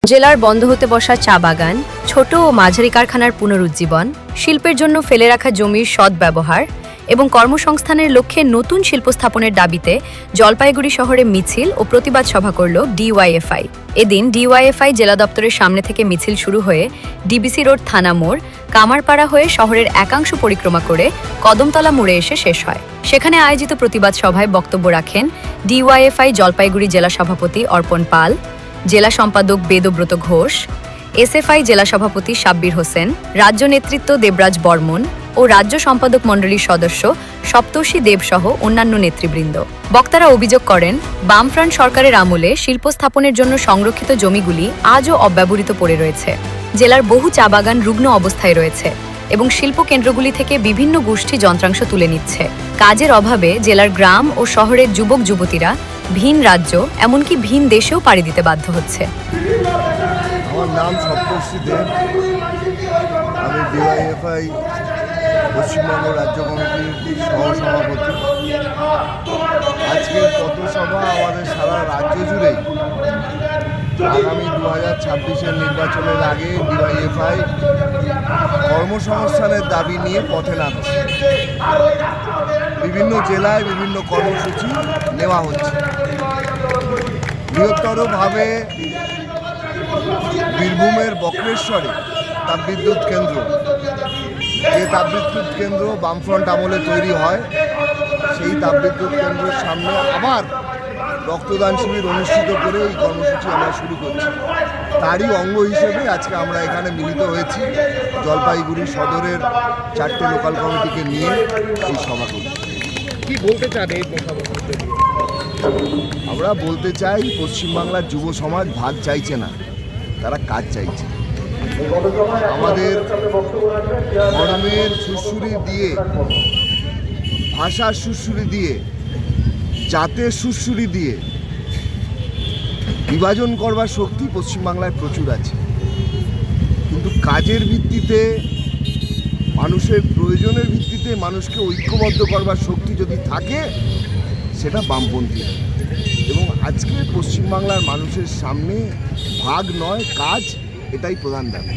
জেলার বন্ধ হতে বসা চা বাগান, ছোট ও মাঝারি কারখানার পুনরুজ্জীবন, শিল্পের জন্য ফেলে রাখা জমির সদ্ব্যবহার এবং কর্মসংস্থানের লক্ষ্যে নতুন শিল্প স্থাপনের দাবিতে জলপাইগুড়ি শহরে মিছিল ও প্রতিবাদ সভা করল ডিওয়াইএফআই। এদিন ডিওয়াইএফআই জেলা দপ্তরের সামনে থেকে মিছিল শুরু হয়ে ডিবিসি রোড থানা মোড়, কামারপাড়া হয়ে শহরের একাংশ পরিক্রমা করে কদমতলা মোড়ে এসে শেষ হয়। সেখানে আয়োজিত প্রতিবাদ সভায় বক্তব্য রাখেন ডিওয়াইএফআই জলপাইগুড়ি জেলা সভাপতি অর্পণ পাল, জেলা সম্পাদক বেদব্রত ঘোষ, এসএফআই জেলা সভাপতি সাব্বির হোসেন, রাজ্য নেতৃত্ব দেবরাজ বর্মন ও রাজ্য সম্পাদক মণ্ডলীর সদস্য সপ্তর্ষি দেব সহ অন্যান্য নেতৃবৃন্দ। বক্তারা অভিযোগ করেন, বামফ্রন্ট সরকারের আমলে শিল্প স্থাপনের জন্য সংরক্ষিত জমিগুলি আজও অব্যবহৃত পড়ে রয়েছে। জেলার বহু চা বাগান রুগ্ন অবস্থায় রয়েছে এবং শিল্প কেন্দ্রগুলি থেকে বিভিন্ন গোষ্ঠী যন্ত্রাংশ তুলে নিচ্ছে। কাজের অভাবে জেলার গ্রাম ও শহরের যুবক যুবতীরা ভিন রাজ্য এমনকি ভিন দেশেও পাড়ি দিতে বাধ্য হচ্ছে। আমার নাম সপ্তর্ষি দেব, আমি ডিওয়াইএফআই পশ্চিমবঙ্গ রাজ্য কমিটির সহসভাপতি। আজকের পথসভা আমাদের সারা রাজ্য জুড়েই আগামী 2026-এর নির্বাচনের আগে ডিওয়াইএফআই কর্মসংস্থানের দাবি নিয়ে পথে নামছে। বিভিন্ন জেলায় বিভিন্ন কর্মসূচি নেওয়া হচ্ছে। বৃহত্তরভাবে বীরভূমের বক্রেশ্বরে তাপবিদ্যুৎ কেন্দ্র, যে তাপবিদ্যুৎ কেন্দ্র বামফ্রন্ট আমলে তৈরি হয়, সেই তাপবিদ্যুৎ কেন্দ্রের সামনে আবার রক্তদান শিবির অনুষ্ঠিত করে এই কর্মসূচি আমরা শুরু করছি। তারই অঙ্গ হিসেবে আজকে আমরা এখানে মিলিত হয়েছি। জলপাইগুড়ি সদরের 4টে লোকাল কমিটিকে নিয়ে এই সভা করছি। কি বলতে চান এই আমরা বলতে চাই, পশ্চিমবাংলার যুব সমাজ ভাগ চাইছে না, তারা কাজ চাইছে। আমাদের ধর্মের সুশ্রুতি দিয়ে, ভাষার সুশ্রুতি দিয়ে, জাতের সুশ্রুতি দিয়ে বিভাজন করবার শক্তি পশ্চিমবাংলায় প্রচুর আছে, কিন্তু কাজের ভিত্তিতে, মানুষের প্রয়োজনের ভিত্তিতে মানুষকে ঐক্যবদ্ধ করবার শক্তি যদি থাকে, সেটা বামপন্থী। এবং আজকে পশ্চিমবাংলার মানুষের সামনে ভাগ নয়, কাজ, এটাই প্রধান দাবি।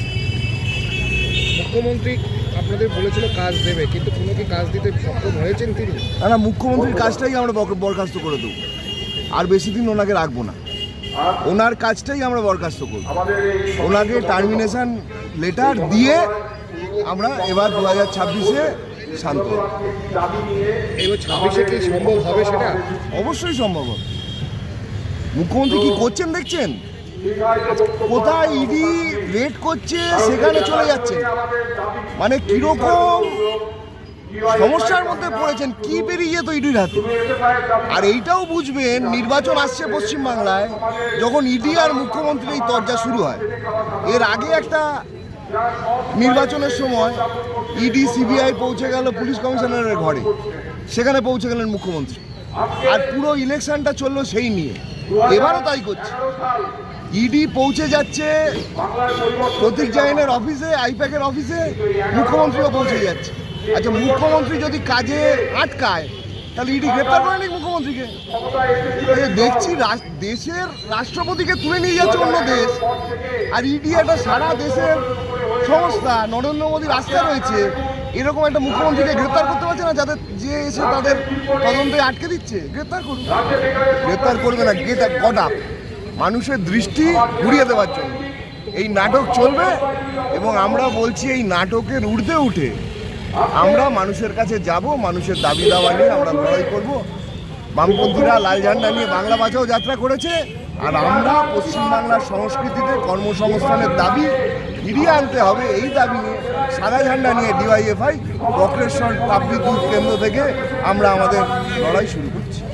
মুখ্যমন্ত্রী আপনাদের বলেছিল কাজ দেবে, কিন্তু কোনো কি কাজ দিতে সক্ষম হয়েছেন তিনি? না, মুখ্যমন্ত্রীর কাজটাই আমরা বরখাস্ত করে দেবো, আর বেশি দিন ওনাকে রাখবো না। ওনার কাজটাই আমরা বরখাস্ত করব। ওনাকে টার্মিনেশন লেটার দিয়ে আমরা এবার 2026-এ শান্ত হব। এবার 26-এ কি সম্ভব হবে সেটা? অবশ্যই সম্ভব হবে। মুখ্যমন্ত্রী কি করছেন দেখছেন, কোথায় ইডি রেড করছে সেখানে চলে যাচ্ছেন, মানে কিরকম সমস্যার মধ্যে পড়েছেন, কি বেরিয়ে যেত ইডির হাতে। আর এইটাও বুঝবেন, নির্বাচন আসছে পশ্চিমবাংলায়, যখন ইডি আর মুখ্যমন্ত্রীর এই তরজা শুরু হয়। এর আগে একটা নির্বাচনের সময় ইডি সিবিআই পৌঁছে গেল পুলিশ কমিশনারের ঘরে, সেখানে পৌঁছে গেলেন মুখ্যমন্ত্রী, আর পুরো ইলেকশনটা চললো সেই নিয়ে। এবারও তাই করছে, ইডি পৌঁছে যাচ্ছে প্রতীক জাইনের অফিসে, আইপ্যাকের অফিসে, মুখ্যমন্ত্রীও পৌঁছে যাচ্ছে। আচ্ছা, মুখ্যমন্ত্রী যদি কাজে আটকায়, তাহলে ইডি গ্রেপ্তার করেনি মুখ্যমন্ত্রীকে? দেখছি দেশের রাষ্ট্রপতিকে তুলে নিয়ে যাচ্ছে অন্য দেশ, আর ইডি একটা সারা দেশের সংস্থা, নরেন্দ্র মোদীর আস্থা রয়েছে, এরকম একটা মুখ্যমন্ত্রীকে গ্রেপ্তার করতে পারছে না, যাদের যে এসে তাদের তদন্তে আটকে দিচ্ছে। গ্রেপ্তার করুন, গ্রেপ্তার করবে না, গেট গট আপ, মানুষের দৃষ্টি ঘুরিয়ে দেওয়ার জন্য এই নাটক চলবে। এবং আমরা বলছি, এই নাটকের ঊর্ধ্বে উঠে আমরা মানুষের কাছে যাব, মানুষের দাবি দাওয়া নিয়ে আমরা লড়াই করব। বামপন্থীরা লাল ঝান্ডা নিয়ে বাংলা বাঁচাও যাত্রা করেছে, আর আমরা পশ্চিমবাংলার সংস্কৃতিতে কর্মসংস্থানের দাবি ফিরিয়ে আনতে হবে, এই দাবি নিয়ে সাদা ঝান্ডা নিয়ে ডিওয়াইএফআই বক্রেশ্বর তাপবিদ্যুৎ কেন্দ্র থেকে আমরা আমাদের লড়াই শুরু করছি।